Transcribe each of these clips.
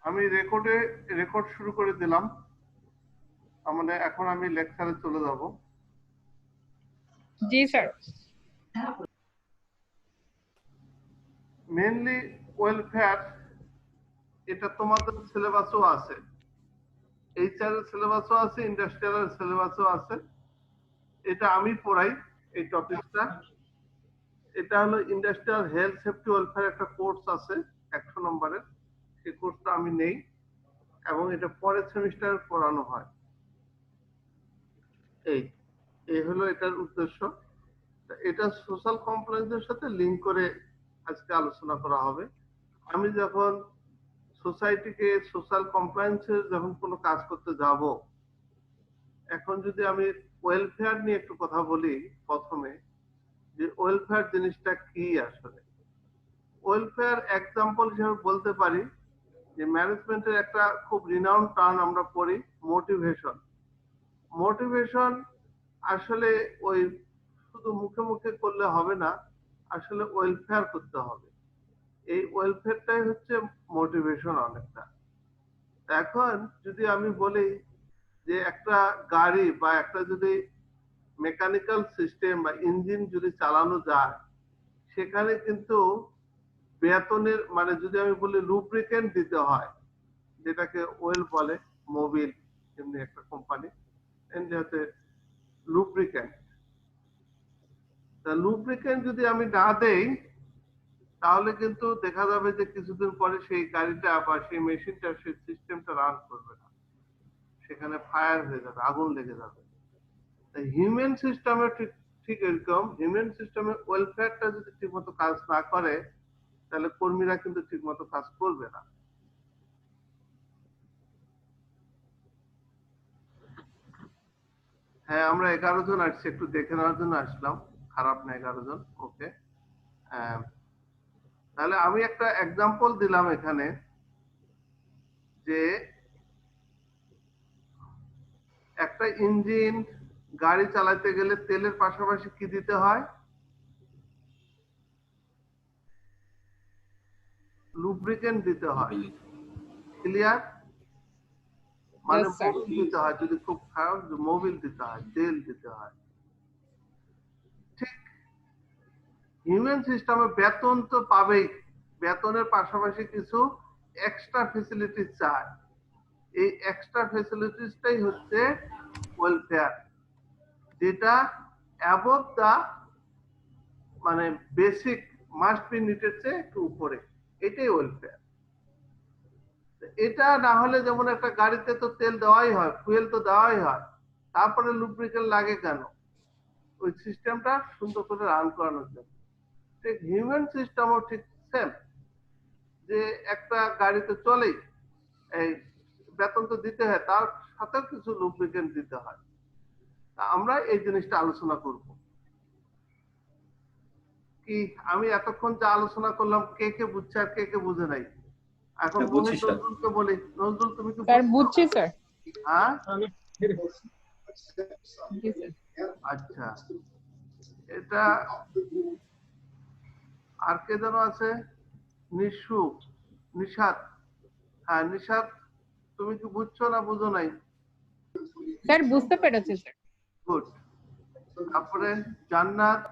আমি রেকর্ড শুরু করে দিলাম। মানে এখন আমি লেকচারে চলে যাব। জি স্যার। মেইনলি ওয়েলফেয়ার, এটা তোমাদের সিলেবাসও আছে, এইচআর এর সিলেবাসও আছে, ইন্ডাস্ট্রিয়াল এর সিলেবাসও আছে। এটা আমি পড়াই এই টপিকটা। এটা হলো ইন্ডাস্ট্রিয়াল হেলথ সেফটি ওয়েলফেয়ার, একটা কোর্স আছে 100 নম্বরের, সেই কোর্সটা আমি নেই এবং এটা পরের সেমিস্টারে পড়ানো হয়। এই এই হলো এটার উদ্দেশ্য। এটা সোশ্যাল কমপ্লায়েন্সের সাথে লিংক করে আজকে আলোচনা করা হবে। আমি যখন সোসাইটিকে সোশ্যাল কমপ্লায়েন্সের যখন কোনো কাজ করতে যাব, এখন যদি আমি ওয়েলফেয়ার নিয়ে একটু কথা বলি প্রথমে, যে ওয়েলফেয়ার জিনিসটা কি আসলে। ওয়েলফেয়ার এক্সাম্পল হিসেবে বলতে পারি যে ম্যানেজমেন্টের একটা খুব রিনাউন্ড টার্ম আমরা পড়ি, মোটিভেশন। মোটিভেশন আসলে ওই শুধু মুখে মুখে করলে হবে না, আসলে ওয়েলফেয়ার করতে হবে। এই ওয়েলফেয়ারটাই হচ্ছে মোটিভেশন অনেকটা। এখন যদি আমি বলি যে একটা গাড়ি বা একটা যদি মেকানিক্যাল সিস্টেম বা ইঞ্জিন যদি চালানো যায়, সেখানে কিন্তু বেতনের মানে যদি আমি বলি লুব্রিকেন্ট দিতে হয়, যেটাকে ওয়েল বলে, মোবিল এমনি একটা কোম্পানি, যাতে লুব্রিকেন্ট, তা লুব্রিকেন্ট যদি আমি না দেই, তাহলে কিন্তু দেখা যাবে যে কিছুদিন পরে সেই গাড়িটা বা সেই মেশিনটা, সেই সিস্টেমটা রান করবে না, সেখানে ফায়ার হয়ে যাবে, আগুন লেগে যাবে। হিউম্যান সিস্টেমে ঠিক ঠিক এরকম, হিউম্যান সিস্টেমের ওয়েলফেয়ারটা যদি ঠিকমতো কাজ না করে, তাহলে কর্মীরা কিন্তু ঠিকমতো কাজ করবে না। হ্যাঁ, আমরা 11 জন আসছি, একটু দেখে নেওয়ার জন্য আসলাম, খারাপ না 11 জন, ওকে। তাহলে আমি একটা এক্সাম্পল দিলাম এখানে, যে একটা ইঞ্জিন গাড়ি চালাতে গেলে তেলের পাশাপাশি কি দিতে হয়? লুব্রিকেন্ট দিতে হয়। ক্লিয়ার? মানে মোবিল দিতে হয়, যদি খুব খারাপ মোবিল দিতে হয়, তেল দিতে হয়। ঠিক হিউম্যান সিস্টেমে বেতন তো পাবেই, বেতনের পাশাপাশি কিছু এক্সট্রা ফেসিলিটিস চায়। এই এক্সট্রা ফেসিলিটিসটাই হচ্ছে ওয়েলফেয়ার, যেটা অ্যাবভ দা মানে বেসিক মাস্ট বি নিডেড চেয়ে একটু উপরে, এটাই ওয়েলফেয়ার। এটা না হলে, যেমন একটা গাড়িতে তো তেল দেওয়াই হয়, ফুয়েল তো দেওয়াই হয়, তারপরে লুব্রিকেন্ট লাগে কেন? ওই সিস্টেমটা সুন্দর করে রান করানোর জন্য। ঠিক হিউম্যান সিস্টেমও ঠিক সেম, যে একটা গাড়িতে চলেই এই বেতন তো দিতে হয়, তার সাথে কিছু লুব্রিকেন্ট দিতে হয়। আমরা এই জিনিসটা আলোচনা করব। কি আমি এতক্ষণ যা আলোচনা করলাম, কে কে বুঝছে আর কে কে বুঝে নাই? এখন মহিত নজরুলকে বলি, নজরুল তুমি কি বুঝছি স্যার। হ্যাঁ, আচ্ছা। এটা আর কে যেন আছে, নিশু, নিশাত। হ্যাঁ নিশাত, তুমি কি বুঝছো না বুঝো নাই? স্যার বুঝতে পেরেছি স্যার। গুড। তারপরে জান্নাত।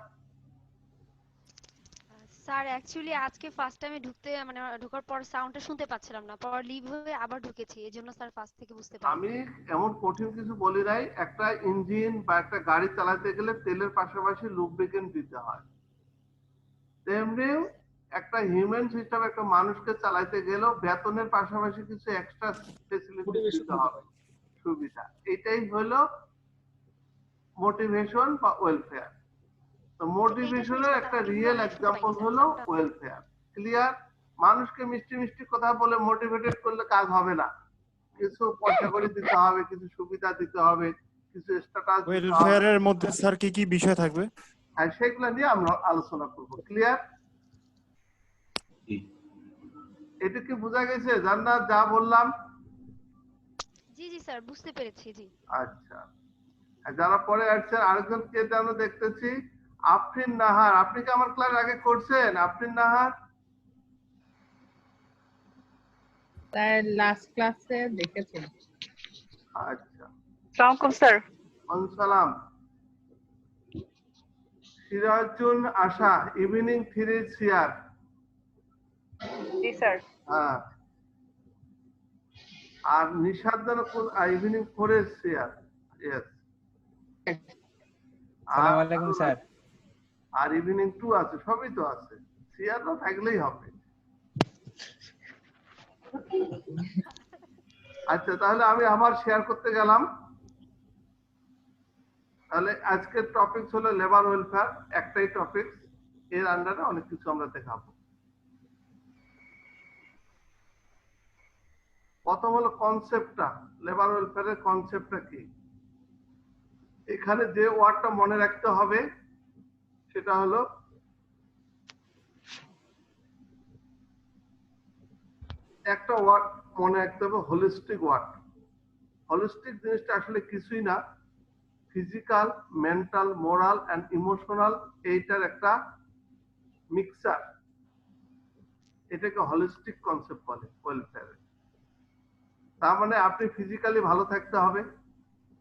স্যার অ্যাকচুয়ালি আজকে ফার্স্ট টাইমে মানে ঢোকার পর সাউন্ডটা শুনতে পাচ্ছিলাম না, পর লিভ হয়ে আবার ঢুকেছি, এজন্য স্যার ফার্স্ট থেকে বুঝতে পারিনি। আমি এমন কঠিন কিছু বলি নাই, একটা ইঞ্জিন বা একটা গাড়ি চালাতে গেলে তেলের পাশাপাশি লুব্রিকেন্ট দিতে হয়, তেমনি একটা হিউম্যান সিস্টেম একটা মানুষকে চালাতে গেলেও বেতনের পাশাপাশি কিছু এক্সট্রা ফেসিলিটি দিতে হবে, সুবিধা। এটাই হলো মোটিভেশন বা ওয়েলফেয়ার। তো মোটিভেশনের একটা রিয়েল এক্সাম্পল হলো ওয়েলফেয়ার। ক্লিয়ার? মানুষকে মিষ্টি মিষ্টি কথা বলে মোটিভেটেড করলে কাজ হবে না, কিছু পয়সা করে দিতে হবে, কিছু সুবিধা দিতে হবে, কিছু স্ট্যাটাস দিতে হবে। ওয়েলফেয়ারের মধ্যে স্যার কি কি বিষয় থাকবে? হ্যাঁ, সেগুলো নিয়ে আমরা আলোচনা করব। ক্লিয়ার? এটা কি বোঝা গেছে জান্নাত যা বললাম? জি জি স্যার বুঝতে পেরেছি। জি আচ্ছা, যারা পরে আসছে আরেকজন কে যেন দেখতেছি, আফরিন নাহার। আপনি কি আমার ক্লাস আগে করছেন? আফরিন নাহার, স্যার লাস্ট ক্লাসে দেখেছি। আচ্ছা, সালামালাইকুম স্যার। সালাম। সিরাজুন আশা ইভিনিং 3 চেয়ার। জি স্যার। হ্যাঁ, আর নিশাদ ইভিনিং 4 চেয়ার। ইয়েস। সালাম আলাইকুম স্যার। আর ইভিনিং 2 আছে, সবই তো আছে, চেয়ার না থাকলেই হবে। আচ্ছা, তাহলে আমি আবার শেয়ার করতে গেলাম। তাহলে আজকের টপিক হলো লেবার ওয়েলফেয়ার, একটাই টপিক, এর আন্ডারে অনেক কিছু আমরা দেখাবো। প্রথম হলো কনসেপ্টটা, লেবার ওয়েলফেয়ারের কনসেপ্টটা কি। এখানে যে ওয়ার্ডটা মনে রাখতে হবে সেটা হলো একটা ওয়ার্ড মনে রাখতে হবে, হোলিস্টিক ওয়ার্ড। হোলিস্টিক জিনিসটা আসলে কিছুই না, physical, mental, moral and emotional, এইটার একটা মিক্সচার। এটাকে হোলিস্টিক কনসেপ্ট বলে ওয়েলফেয়ারে। তার মানে আপনি ফিজিক্যালি ভালো থাকতে হবে,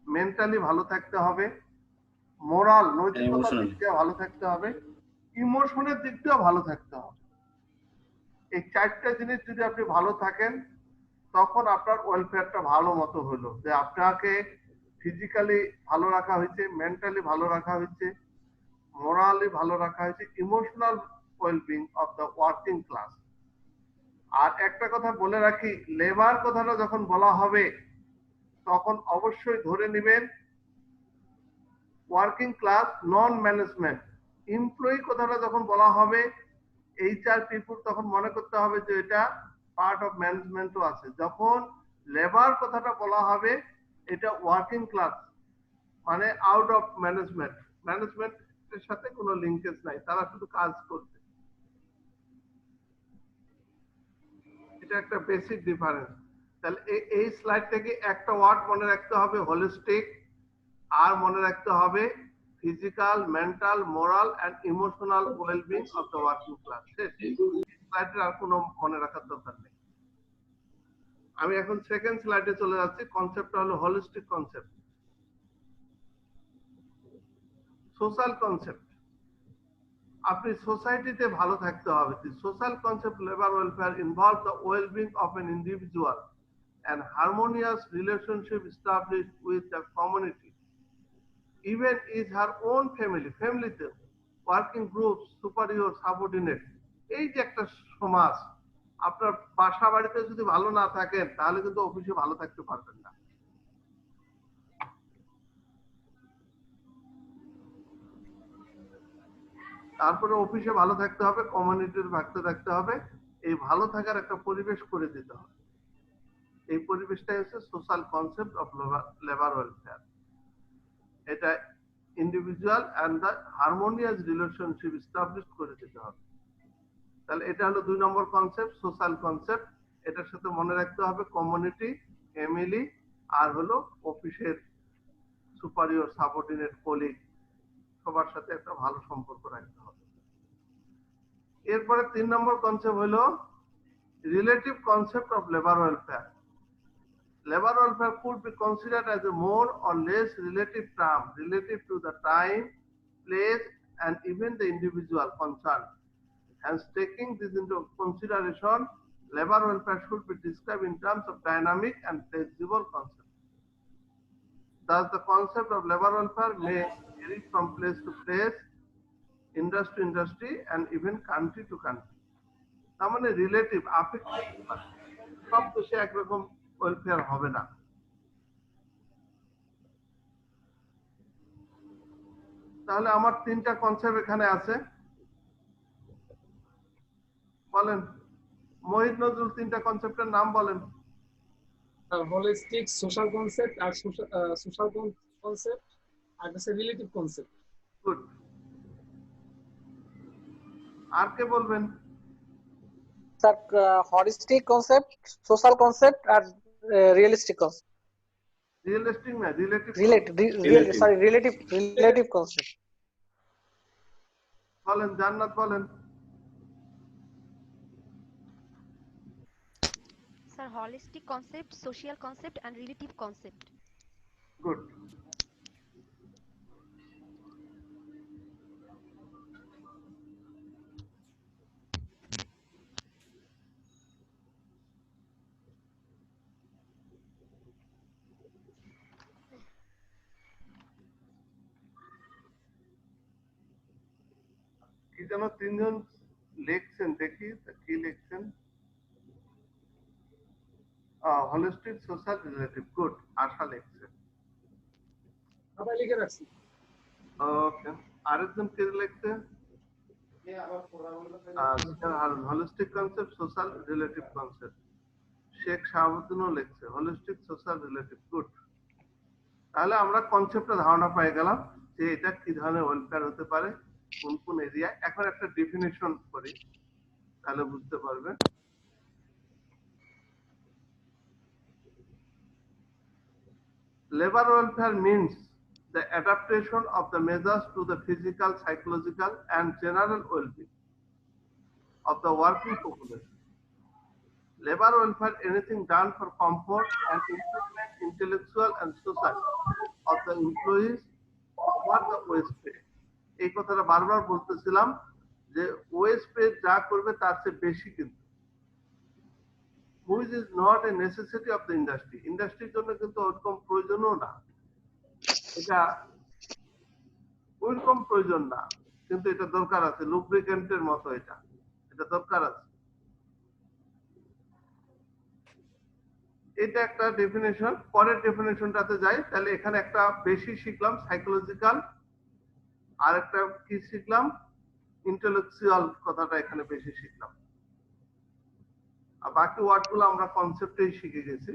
মেন্টালি ভালো থাকতে হবে, মোরাল নৈতিকতার দিক দিয়ে ভালো থাকতে হবে, ইমোশনের দিক দিয়েও ভালো থাকতে হবে। এই চারটা জিনিস যদি আপনি ভালো থাকেন তখন আপনার ওয়েলফেয়ারটা ভালো মতো হলো, যে আপনাকে ফিজিক্যালি ভালো রাখা হয়েছে, মেন্টালি ভালো রাখা হয়েছে, মোরালি ভালো রাখা হয়েছে, emotional wellbeing of the working class. আর একটা কথা বলে রাখি, লেবার কথাটা যখন বলা হবে তখন অবশ্যই ধরে নেবেন ওয়ার্কিং ক্লাস নন ম্যানেজমেন্ট। এমপ্লয়ি কথাটা যখন বলা হবে এইচআর পিপল, তখন মনে করতে হবে যে এটা পার্ট অফ ম্যানেজমেন্টও আছে। যখন লেবার কথাটা বলা হবে এটা ওয়ার্কিং ক্লাস, মানে আউট অফ ম্যানেজমেন্ট, ম্যানেজমেন্টের সাথে কোনো লিঙ্কেজ নাই, তারা শুধু কাজ করছে। এটা একটা বেসিক ডিফারেন্স। তাহলে এই স্লাইড থেকে একটা ওয়ার্ড মনে রাখতে হবে, হোলিস্টিক, আর মনে রাখতে হবে physical, mental, moral and emotional wellbeing of the working class. স্লাইডের আর কোনো মনে রাখার দরকার নেই। আমি এখন সেকেন্ড স্লাইডে চলে যাচ্ছি। কনসেপ্টটা হলো হোলিস্টিক কনসেপ্ট, সোশ্যাল কনসেপ্ট। আপনি সোসাইটিতে ভালো থাকতে হবে। Social concept labour welfare involve the wellbeing of N individual and harmonious relationship established with the community, even is her own ফ্যামিলিতে, ওয়ার্কিং গ্রুপ, সুপারিয়র, সাবঅর্ডিনেট। এই যে একটা সমাজ, আপনার বাসা বাড়িতে যদি ভালো না থাকেন তাহলে কিন্তু অফিসে ভালো থাকতে পারবেন না। তারপরে অফিসে ভালো থাকতে হবে, কমিউনিটির ভাগতে থাকতে হবে, এই ভালো থাকার একটা পরিবেশ করে দিতে হবে। এই পরিবেশটাই হচ্ছে social concept of labour welfare. এটা individual and the harmonious relationship establish করে দিতে হবে। তাহলে এটা হলো 2 নম্বর কনসেপ্ট, সোশ্যাল কনসেপ্ট। এটার সাথে মনে রাখতে হবে কমিউনিটি, ফ্যামিলি, আর হলো অফিসের সুপারিয়র, সাবঅর্ডিনেট, কলিগ, সবার সাথে একটা ভালো সম্পর্ক রাখতে হবে। এরপরে 3 নম্বর কনসেপ্ট হলো relative concept of labour welfare. Labor welfare could be considered as a more or less relative term relative to the time, place, and even the individual concerned. Hence, taking this into consideration, labor welfare should be described in terms of dynamic and flexible concept. Thus, the concept of labor welfare may vary from place to place, industry to industry, and even country to country. তার মানে relative, আপেক্ষিক, সব দেশে একরকম welfare হবে না। তাহলে আমার 3টা কনসেপ্ট এখানে আছে, বলেন মোহিত নজরুল, 3টা কনসেপ্টের নাম বলেন। হোলিস্টিক, সোশ্যাল কনসেপ্ট, আর সোশ্যাল কনসেপ্ট, আর হচ্ছে রিলেটিভ কনসেপ্ট। গুড। আর কে বলবেন? Sir holistic concept, social concept আর রিয়েলিস্টিক কনসেপ্ট। রিয়েলিস্টিক না, রিলেটিভ। Relative concept. বলেন জান্নাত, বলেন। Sir holistic concept, social concept and relative concept. Good. কি যেন তিনজন লিখছেন, দেখি কি লিখছেন। Holistic social relative, good, Asha লিখছে। সবাই লিখে রাখছি। ওকে, আরেকজন কে লিখছে? Holistic concept, social relative concept. Sheikh শাহাবুদ্দিনও লিখছে হোলিস্টিক সোশ্যাল রিলেটিভ, গুড। তাহলে আমরা কনসেপ্টে ধারণা পেয়ে গেলাম যে এটা কি ধরনের ওয়েলফেয়ার হতে পারে, কোন কোন এরিয়া। এখন একটা ডেফিনেশন করি, তাহলে বুঝতে পারবেন। Labor welfare means the adaptation of the measures to the physical, psychological, and general well-being of the working population. Labor welfare, anything done for comfort and improvement, intellectual and social, of the employees over the wage pay. এই কথাটা বারবার বলতেছিলাম যে wedge pay যা করবে তার চেয়ে বেশি, কিন্তু which is not a necessity of the industry. ইন্ডাস্ট্রির জন্য কিন্তু ওরকম প্রয়োজনও না, এটা ওইরকম প্রয়োজন না, কিন্তু এটা দরকার আছে, লুব্রিকেন্টের মতো এটা দরকার আছে। এটা একটা ডেফিনেশন। পরের ডেফিনেশনটাতে যাই, তাহলে এখানে একটা বেশি শিখলাম সাইকোলজিক্যাল, আর একটা কি শিখলাম ইন্টেলেকচুয়াল, কথাটা এখানে বেশি শিখলাম। আর বাকি ওয়ার্ডগুলো আমরা কনসেপ্টেই শিখে গেছি।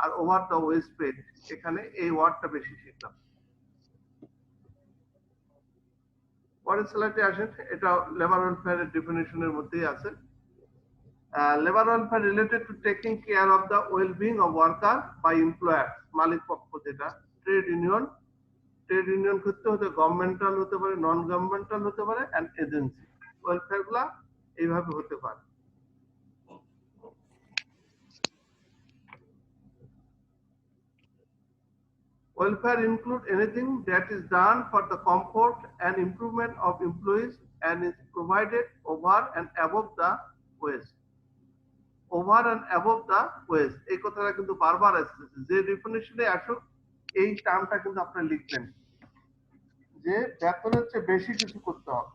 আর ওভার দ্য ওয়েজ পেড, এখানে এই ওয়ার্ডটা বেশি শিখলাম। পরের স্লাইডে আসেন, এটা লেবার ওয়েলফেয়ারের ডেফিনেশনের মধ্যেই আছে। Labour welfare related to taking care of the wellbeing of worker by employer, মালিক পক্ষ যেটা, ট্রেড ইউনিয়ন, ট্রেড ইউনিয়ন করতে হতে গভর্নমেন্টাল হতে পারে, নন গভর্নমেন্টাল হতে পারে, এন্ড এজেন্সি। ওয়েলফেয়ার গুলা এইভাবে হতে পারে। Welfare include anything that is done for the comfort and improvement of employees and is provided over and above the wage. Over and above the wage, এই কথাটা কিন্তু বারবার আসছে, যে ডেফিনিশনে আসুক এই টার্মটা কিন্তু আপনারা লিখবেন যে বেতনের চেয়ে বেশি কিছু করতে হবে,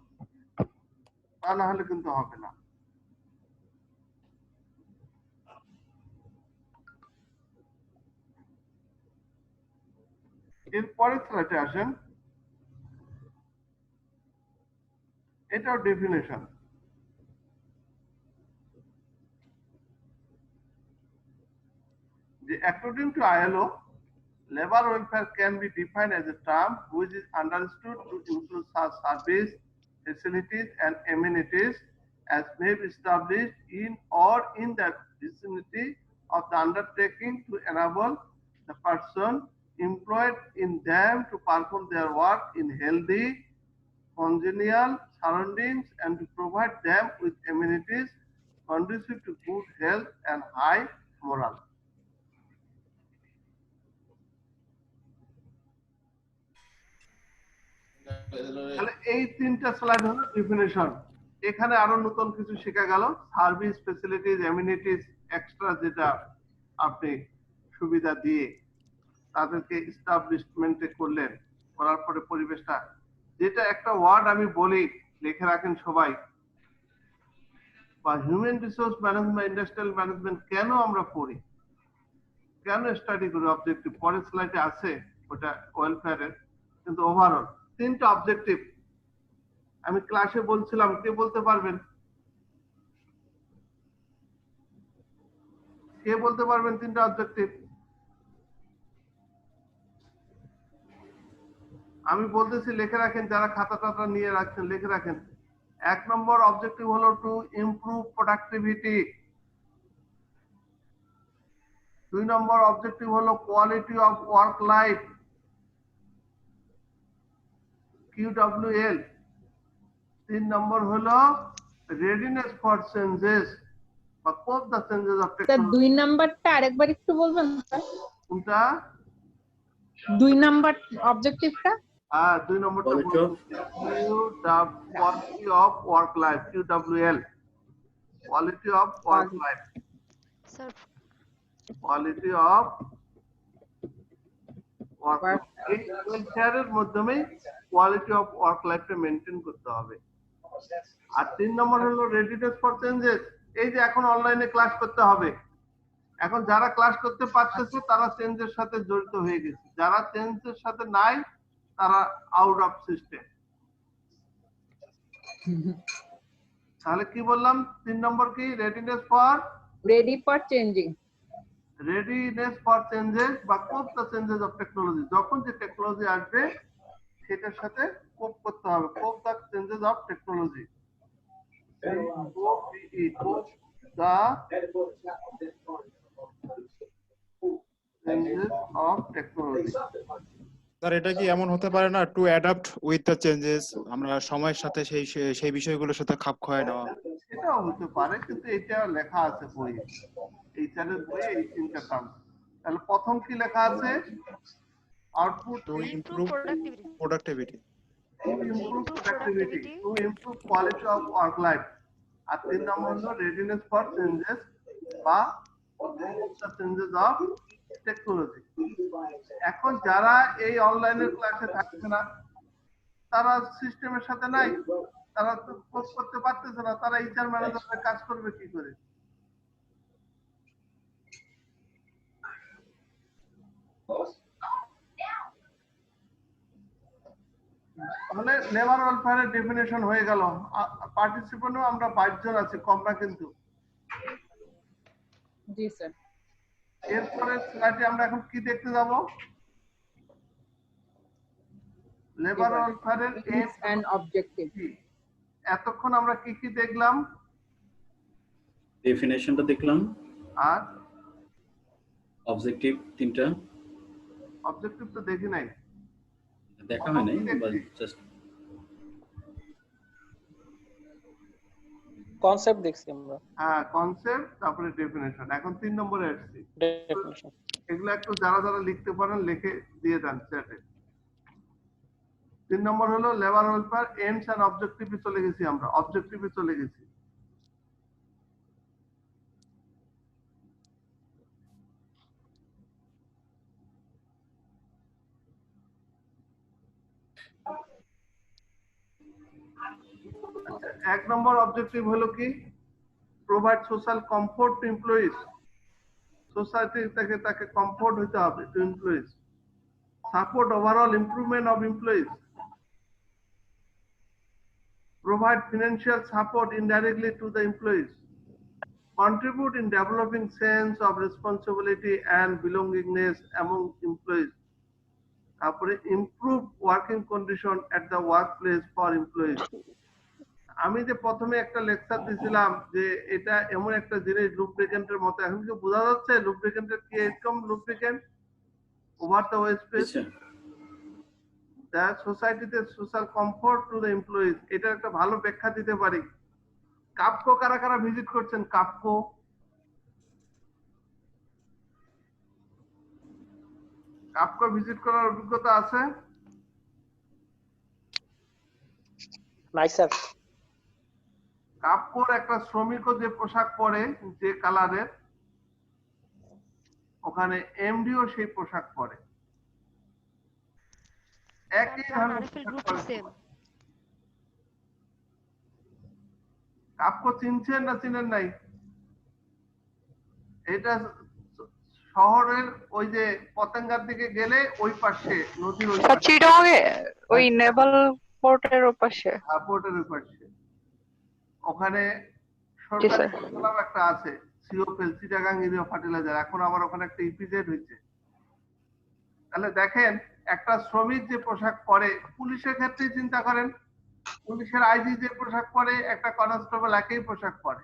তা না হলে কিন্তু হবে না। এরপরের স্লাইডে আসেন, এটাও definition. According to ILO, labor welfare can be defined as a term which is understood to include such service, facilities, and amenities as may be established in or in the vicinity of the undertaking to enable the person employed in them to perform their work in healthy, congenial surroundings and to provide them with amenities conducive to good health and high moral. তাহলে এই তিনটা slide হলো definition. এখানে আরো নতুন কিছু শেখা গেল, সার্ভিস, ফ্যাসিলিটিজ, এমিনিটিজ, এক্সট্রা যেটা আপনি সুবিধা দিয়ে তাদেরকে এস্টাবলিশমেন্টে করলেন, করার পরে পরিবেশটা, যেটা একটা ওয়ার্ড আমি বলি লিখে রাখেন সবাই, বা human resource management, industrial management কেন আমরা পড়ি, কেন স্টাডি করি, অবজেক্টিভ পরের স্লাইডে আছে ওটা ওয়েলফেয়ারের, কিন্তু ওভারঅল তিনটা অবজেক্টিভ আমি ক্লাসে বলছিলাম, কে বলতে পারবেন, কে বলতে পারবেন তিনটা অবজেক্টিভ? আমি বলতেছি লিখে রাখেন, যারা খাতা টাতা নিয়ে রাখছেন লিখে রাখেন। 1 নম্বর অবজেক্টিভ হলো টু ইমপ্রুভ প্রোডাক্টিভিটি। 2 নম্বর অবজেক্টিভ হলো quality of work life, QWL। 3 নম্বর হলো রেডিনেস ফর চেঞ্জেস বা cope the changes of sir technology. 2 নাম্বারটা আরেকবার একটু বলবেন স্যার? কোনটা? 2 নাম্বার অবজেক্টিভটা? 2 নম্বরটা Quality of quality of work life, QWL, quality of work life, sir quality of work life. এই ওয়েলফেয়ারের মাধ্যমে কোয়ালিটি অফ ওয়ার্ক লাইফটা মেনটেন করতে হবে। আর 3 নম্বর হলো রেডিনেস ফর চেঞ্জেস। এই যে এখন অনলাইনে ক্লাস করতে হবে, এখন যারা ক্লাস করতে পারতেছে তারা চেঞ্জের সাথে জড়িত হয়ে গেছে, যারা চেঞ্জের সাথে নাই তারা আউট অফ সিস্টেম। তাহলে কি বললাম? 3 নম্বর কি? Readiness for changing. Readiness for changes বা cope the changes of technology. যখন যে টেকনোলজি আসবে সেটার সাথে কোপ করতে হবে। কোপ the changes of technology, COPE, কোপ the changes of technology. Sir এটা কি এমন হতে পারে না, to adapt with the changes, আমরা সময়ের সাথে সেই বিষয়গুলোর সাথে খাপ খাওয়ায় নেওয়া? এটাও হতে পারে, কিন্তু এটা লেখা আছে বইয়ে, এই চ্যানেল বইয়ে এই 3টা টার্ম। তাহলে প্রথম কি লেখা আছে? Output to improve improve productivity. Productivity. to improve productivity, to improve quality of work life. আর 3 নম্বর হলো readiness for changes বা the changes of technology. এখন যারা এই অনলাইনের ক্লাসে থাকছে না, তারা সিস্টেমের সাথে নাই, তারা তো কোপ করতে পারতেছে না, তারা এইচআর ম্যানেজারের কাজ করবে কি করে? তাহলে লেবার ওয়েলফেয়ারের ডেফিনেশন হয়ে গেল। পার্টিসিপেন্টও আমরা 22 জন আছি, কম না কিন্তু। জি স্যার। এরপরে স্লাইডে আমরা এখন কি দেখতে যাব? লেবার ওয়েলফেয়ারের এইমস এন্ড অবজেক্টিভ। এতক্ষণ আমরা কি কি দেখলাম? ডেফিনেশনটা দেখলাম, আর অবজেক্টিভ 3টা অবজেক্টিভ তো দেখি নাই। দেখা হয় নাই, বাট জাস্ট কনসেপ্ট দেখছি আমরা, হ্যাঁ, কনসেপ্ট, তারপরে ডেফিনেশন। এখন 3 নম্বরে আসছি। ডেফিনিশন। এগুলো একটু যারা যারা লিখতে পারেন লিখে দিয়ে দেন চ্যাটে। 3 নম্বর হলো লেবার ওয়েলফেয়ার এইমস এন্ড অবজেক্টিভে চলে গেছি আমরা, অবজেক্টিভে চলে গেছি। আচ্ছা, 1 নম্বর অবজেক্টিভ হলো কি? Provide social comfort to employees. Society থেকে তাকে কমফোর্ট হতে হবে to employees. Support overall improvement of employees. Provide financial support indirectly to the employees. Contribute in developing sense of responsibility and belongingness among employees. তারপরে improve working condition at the workplace for employees. আমি যে প্রথমে একটা lecture দিছিলাম যে এটা এমন একটা জিনিস লুব্রিকেন্টের মতো, এখন কি বোঝা যাচ্ছে লুব্রিকেন্টের কি এরকম? Lubricant over the waste space, the সোসাইটিতে social comfort to the employees. এটা একটা ভালো ব্যাখ্যা দিতে পারি। কাপকো কারা কারা ভিজিট করছেন? কাপকো কাপকো ভিজিট করার অভিজ্ঞতা আছে? নাই স্যার। কাপকোর একটা শ্রমিকও যে পোশাক পরে যে কালারের, ওখানে এমডিও সেই পোশাক পরে, একই ধরনের আরএফএল গ্রুপটা সেম। কাপকো চিনছেন না চিনেন নাই? এটা শহরের ওই যে পতেঙ্গার দিকে গেলে ওই পাশে, নদীর ওই পাশে, চিটং এ ওই নেভাল পোর্টের ওপাশে। পোর্টের ওই পাশে, ওখানে জি সরকারি স্যার। ক্লাব একটা আছে, সিওপেল, চিটাগাং এরিয়া ফার্টিলাইজার। এখন আবার ওখানে একটা ইপিজেড হয়েছে। তাহলে দেখেন একটা শ্রমিক যে পোশাক পরে, পুলিশের ক্ষেত্রে চিন্তা করেন, পুলিশের আইজি যে পোশাক পরে, একটা কনস্টেবল একই পোশাক পরে।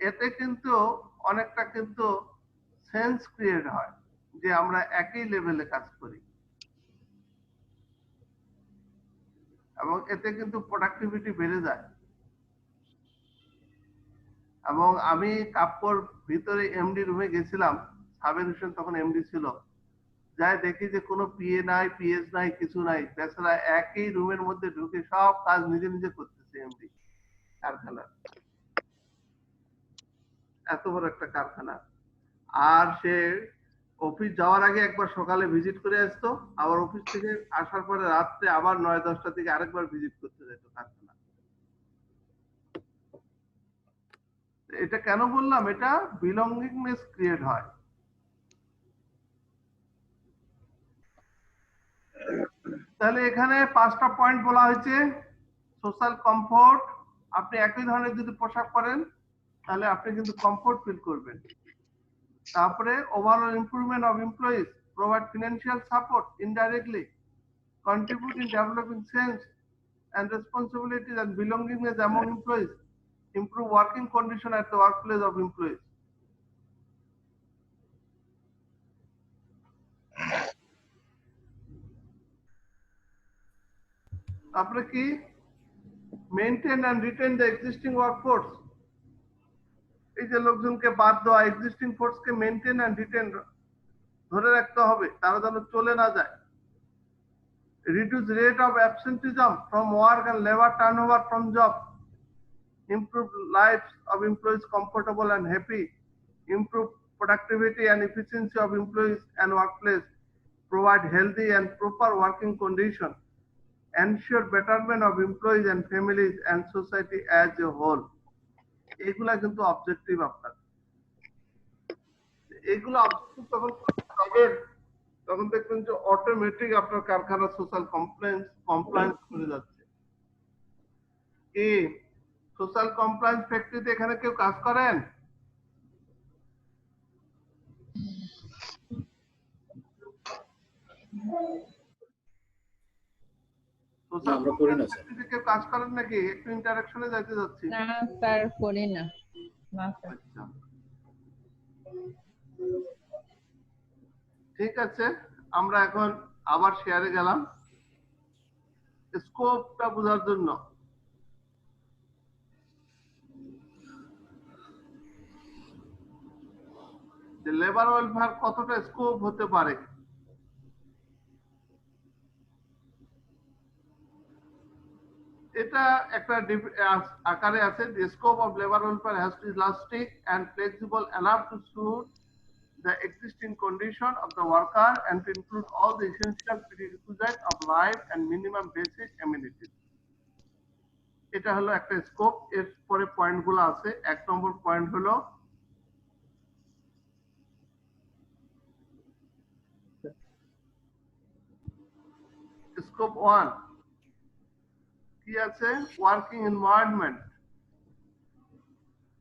এতে কিন্তু অনেকটা কিন্তু সেন্স ক্রিয়েট হয় যে আমরা একই লেভেলে কাজ করি, এবং এতে কিন্তু প্রোডাক্টিভিটি বেড়ে যায়। এবং আমি কাপ্পর ভিতরে এমডি রুমে গেছিলাম, সাবের হোসেন তখন এমডি ছিল, যাই দেখি যে কোনো পিএ নাই, পিএস নাই, কিছু নাই, বেচারা একই রুমের মধ্যে ঢুকে সব কাজ নিজে নিজে করতেছে এমডি কারখানা, এত বড় একটা কারখানা। আর সে অফিস যাওয়ার আগে একবার সকালে ভিজিট করে আসতো, আবার অফিস থেকে আসার পরে রাত্রে আবার 9-10টা থেকে আরেকবার ভিজিট করতে যেত কারখানা। এটা কেন বললাম? এটা বিলঙ্গিংনেস ক্রিয়েট হয়। তাহলে এখানে 5টা পয়েন্ট বলা হয়েছে। সোশ্যাল কমফোর্ট, আপনি একই ধরনের যদি পোশাক পরেন তাহলে আপনি কিন্তু কমফোর্ট ফিল করবেন। তারপরে overall improvement of employees, provide financial support indirectly, contribute in developing sense and responsibilities and belongingness among employees, improve working condition at the workplace of employees. তারপরে কি? maintain and retain the existing workforce, এই যে লোকজনকে বাদ দেওয়া, existing ফোর্সকে maintain and written ধরে রাখতে হবে, তারা যেন চলে না যায়। reduce rate of absenteeism from work and labor turnover from job, improve lives of employees comfortable and happy, improve productivity and efficiency of employees and workplace, provide healthy and proper working condition, ensure betterment of employees and families and society as a whole. এগুলা কিন্তু objective আপনার। এগুলো objective যখন পাবেন তখন দেখবেন যে automatic আপনার কারখানা সোশ্যাল কমপ্লায়েন্স করে যাচ্ছে। কি সোশ্যাল কমপ্লায়েন্স ফ্যাক্টরিতে এখানে কেউ কাজ করেন? সোশ্যাল আমরা করি না, স্যার। ফ্যাক্টরিতে কেউ কাজ করেন নাকি? একটু ইন্টারঅ্যাকশনে যাইতে যাচ্ছি। না স্যার, করি না। না স্যার। আচ্ছা, ঠিক আছে, আমরা এখন আবার শেয়ারে গেলাম স্কোপটা বোঝার জন্য। যে লেবার ওয়েলফেয়ার কতটা স্কোপ হতে পারে। এটা একটা আকারে আছে, the scope of labor welfare has to be elastic and flexible enough to suit the existing condition of the worker and to include all the essential prerequisites of life and minimum basic amenities. এটা হলো একটা scope. এর পরে point গুলো আছে। 1 নম্বর point হলো scope 1 কি আছে? Working environment.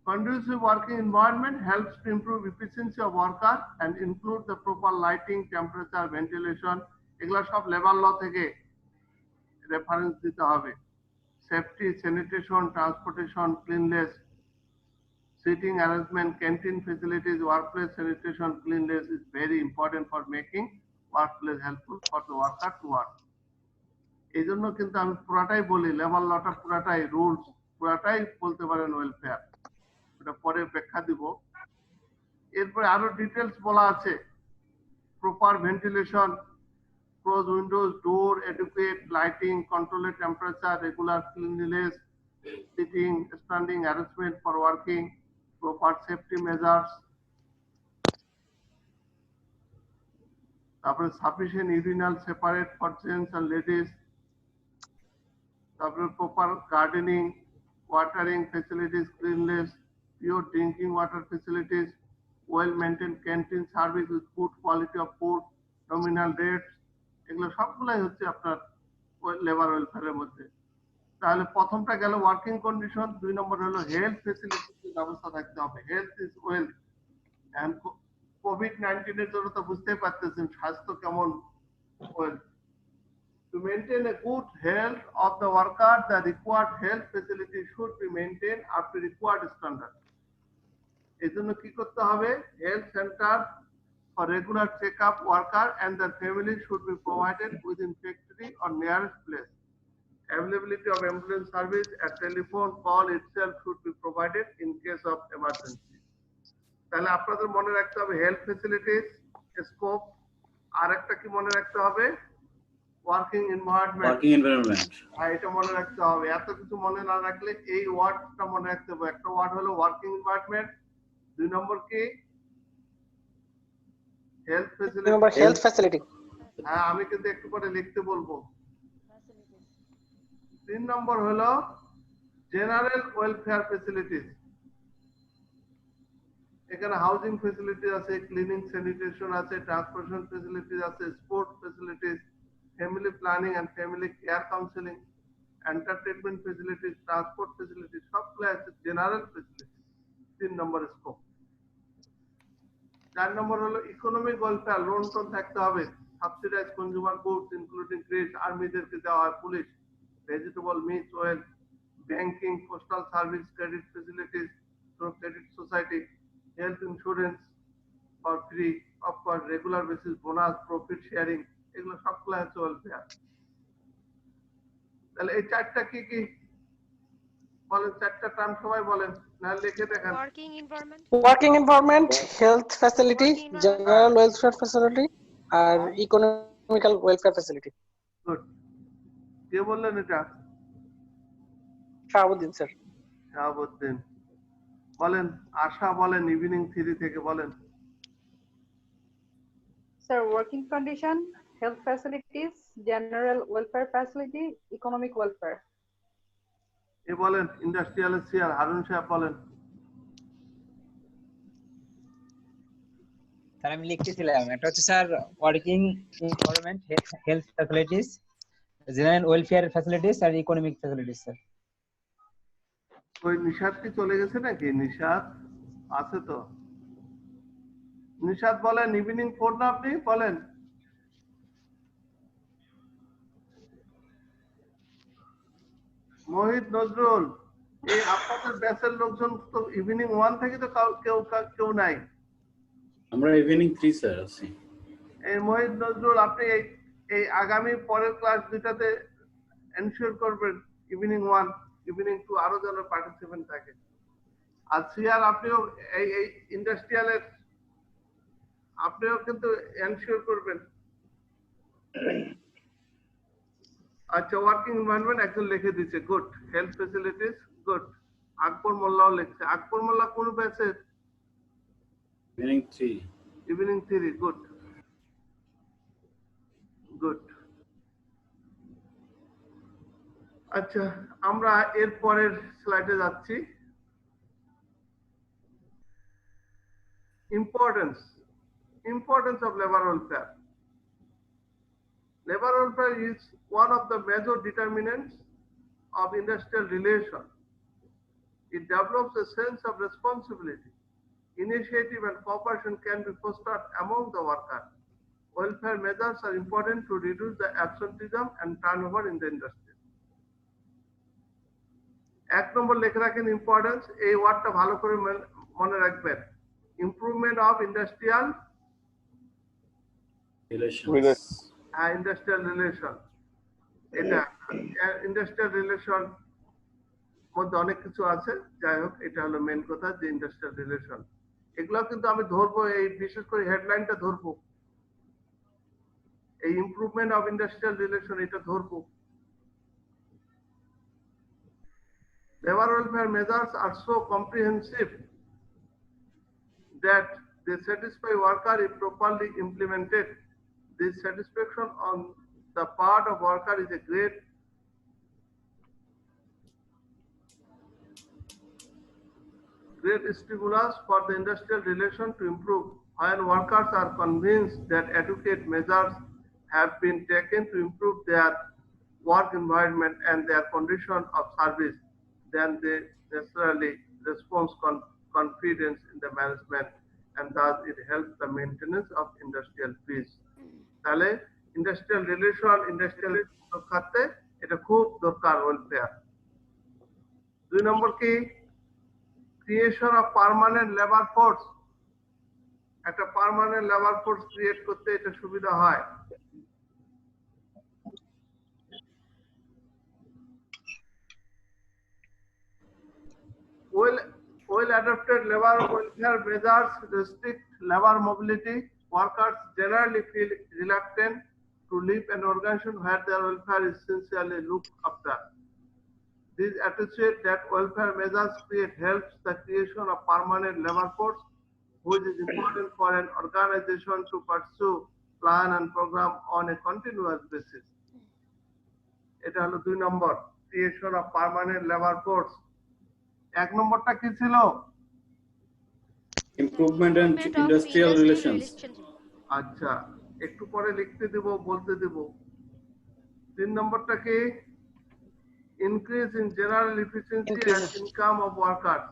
Conducive working environment helps to improve efficiency of worker and include the proper lighting, temperature, ventilation. এগুলা সব লেবার ল থেকে রেফারেন্স দিতে হবে। Safety, sanitation, transportation, cleanliness, seating arrangement, canteen facilities, workplace sanitation, cleanliness is very important for making workplace helpful for the worker to work. এই জন্য কিন্তু আমি পুরাটাই বলি, লেবার লটা পুরাটাই রুলস, পুরাটাই বলতে পারেন ওয়েলফেয়ার। এটা পরে ব্যাখ্যা দিব। এরপরে আরো ডিটেলস বলা আছে, proper ventilation, close windows, door, educate, lighting, control temperature, regular cleanliness, sitting, standing arrangement for working, proper safety measures, তারপরে sufficient urinal separate for gents and ladies, তারপরে proper gardening, watering facilities, cleanness, pure drinking water facilities, well-maintained canteen service with good quality of food, nominal rates, এগুলো সবগুলাই হচ্ছে আপনার labour ওয়েলফেয়ারের মধ্যে। তাহলে প্রথমটা গেল ওয়ার্কিং কন্ডিশন, 2 নম্বর হলো হেলথ ফেসিলিটির ব্যবস্থা থাকতে হবে। হেলথ ইজ ওয়েলথ, এন্ড কোভিড-19 এর জন্য তো বুঝতেই পারতেছেন স্বাস্থ্য কেমন। Wealth to maintain a good health of the worker, the required health facilities should be maintained up to required standard. এজন্য কি করতে হবে? Health centre for regular check-up worker and their family should be provided within factory or nearest place. Availability of ambulance service, a telephone call itself should be provided in case of emergency. তাহলে আপনাদের মনে রাখতে হবে health facilities, scope, আর একটা কি মনে রাখতে হবে? Working environment. Working environment. এটা মনে রাখতে হবে। এত কিছু মনে না রাখলে এই ওয়ার্ডটা মনে রাখতে হবে। একটা ওয়ার্ড হলো ওয়ার্কিং এনভায়রনমেন্ট, 2 নম্বর কি? Health facility. Health facility. হ্যাঁ, আমি কিন্তু একটু পরে লিখতে বলবো। 3 নম্বর হলো জেনারেল ওয়েলফেয়ার ফ্যাসিলিটিস। এখানে হাউজিং ফ্যাসিলিটি আছে, ক্লিনিং স্যানিটেশন আছে, ট্রান্সপোর্টেশন ফ্যাসিলিটিস আছে, sport facilities, family planning and family care counselling, entertainment facilities, transport facilities, সবগুলো আছে জেনারেল ফ্যাসিলিটিস। 3 নম্বর স্কোপ। 4 নম্বর হলো ইকোনমিক ওয়েলফেয়ার, লোন টোন থাকতে হবে, subsidize consumer goods including grade, আর্মিদেরকে দেওয়া হয়, police, vegetable, meat, oil, banking, postal service, credit facilities through credit society, health insurance for free of course, regular basis bonus, profit sharing, এগুলো সবগুলো হচ্ছে welfare. তাহলে এই চারটা কি কি বলেন? চারটা টার্ম সবাই বলেন, না লিখে দেখেন। Working environment, health facility, general welfare facility আর ইকোনমিক্যাল ওয়েলফেয়ার ফ্যাসিলিটি। গুড। কে বললেন এটা? শাহাবুদ্দিন স্যার। শাহাবুদ্দিন। বলেন, আশা বলেন ইভিনিং 3 থেকে বলেন। Sir, working condition, health facilities, general welfare facility, economic welfare. এ বলেন ইন্ডাস্ট্রিয়াল সিআর হারুন সাহেব বলেন। স্যার আমি লিখতেছিলাম, এটা হচ্ছে sir working environment, health facilities, general welfare facilities আর ইকোনমিক ফ্যাসিলিটিস স্যার। ওই নিশাত কি চলে গেছে নাকি? নিশাত আছে তো? নিশাত বলেন ইভিনিং 4 না আপনি বলেন। মোহিত, নজরুল, এই আপনাদের ব্যাচের লোকজন তো ইভিনিং 1 থেকে তো কেউ নাই। আমরা ইভিনিং 3 স্যার আছি। এই মোহিত, নজরুল, আপনি এই আগামী পরের ক্লাস দুটাতে এনশিওর করবেন ইভিনিং 1, ইভিনিং 2 আরো যেন পার্টিসিপেন্ট থাকে। আর সিআর আপনিও এই ইন্ডাস্ট্রিয়ালের আপনিও কিন্তু এনশিওর করবেন। আচ্ছা, ওয়ার্কিং এনভায়রনমেন্ট একজন লিখে দিয়েছে, good. Health facilities, good. Akbar মোল্লাও লিখছে। আকবর মোল্লা কোন ব্যাচের? ইভিনিং 3। Evening 3, good good. আচ্ছা, আমরা এর পরের স্লাইডে যাচ্ছি। Importance of labor welfare. Labor welfare is one of the major determinants of industrial relation. It develops a sense of responsibility. Initiative and cooperation can be fostered among the workers. Welfare measures are important to reduce the absenteeism and turnover in the industry. 1 নম্বর লিখে রাখেন importance. এই ওয়ার্ডটা ভালো করে মনে রাখবেন। Improvement of industrial relations. Industrial relation, এটা industrial relation মধ্যে অনেক কিছু আছে। যাই হোক, এটা হলো মেন কথা যে ইন্ডাস্ট্রিয়াল রিলেশন। এগুলো কিন্তু আমি ধরবো, এই বিশেষ করে হেডলাইনটা ধরবো, এই ইমপ্রুভমেন্ট অফ ইন্ডাস্ট্রিয়াল রিলেশন এটা ধরবো। Labor welfare measures are so comprehensive that they satisfy worker if properly implemented. This satisfaction on the part of worker is a great stimulus for the industrial relation to improve. When workers are convinced that adequate measures have been taken to improve their work environment and their condition of service, then they naturally respond confidence in the management, and thus it helps the maintenance of industrial peace. তাহলে industrial relation, industrial খাতে এটা খুব দরকার welfare. 2 নম্বর কি? Creation of permanent labour force. একটা permanent labour force create করতে এটা সুবিধা হয়। well adapted labor welfare measures restrict labor mobility. Workers generally feel reluctant to leave an organization where their welfare is sincerely looked after. These attitude that welfare measures helps the creation of permanent labor force, which is important for an organization to pursue, plan and program on a continuous basis. এটা হলো 2 নম্বর, creation of permanent labor force. 1 নম্বরটা কি ছিল? Improvement and Improvement of industrial relations. আচ্ছা, একটু পরে লিখতে দেব, বলতে দেব। 3 নম্বরটা কি? Increase in general efficiency and income of workers.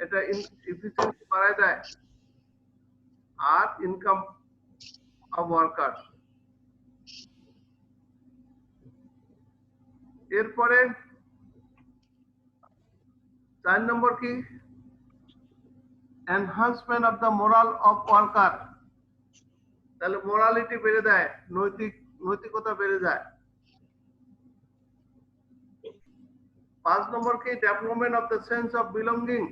এটা efficiency বাড়ায় দেয় আর income of workers. এরপরে 4 নম্বর কি? Enhancement of the moral of worker. তাহলে মোরালিটি বেড়ে দেয়, নৈতিকতা বেড়ে যায়। 5 নম্বর কি? Development of the sense of belonging.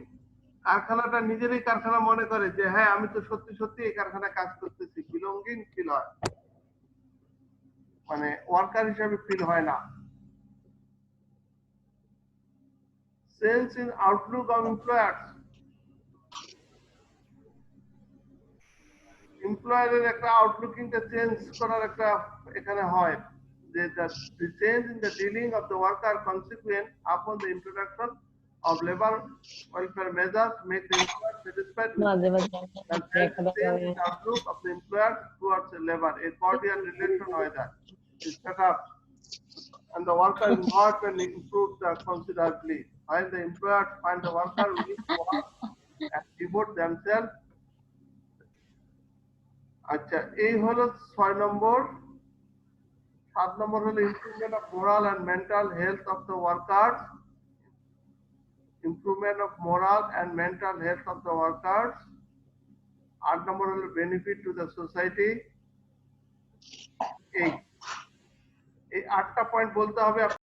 কারখানাটা নিজেরই কারখানা মনে করে যে হ্যাঁ আমি তো সত্যি সত্যি এই কারখানায় কাজ করতেছি, বিলঙ্গিং ফিল হয়, মানে ওয়ার্কার হিসেবে ফিল হয় না। Sense in outlook of employers. এমপ্লয়ারের একটা আউটলুকিংটা চেঞ্জ করার একটা এখানে হয় যে the change in the dealing of the worker consequent upon the introduction of labor welfare measures make the employer satisfied with মাঝে the মাঝে change in outlook of the employer towards the labor. A cordial relation with that is set up and the worker involvement improves considerably. While the employers find the worker willing to work and devote themselves. আচ্ছা, এই হলো 6 নম্বর। 7 নম্বর হলো improvement of moral and mental health of the workers. Improvement of moral and mental health of the workers. 8 নম্বর হলো benefit to the society. এই 8টা point বলতে হবে।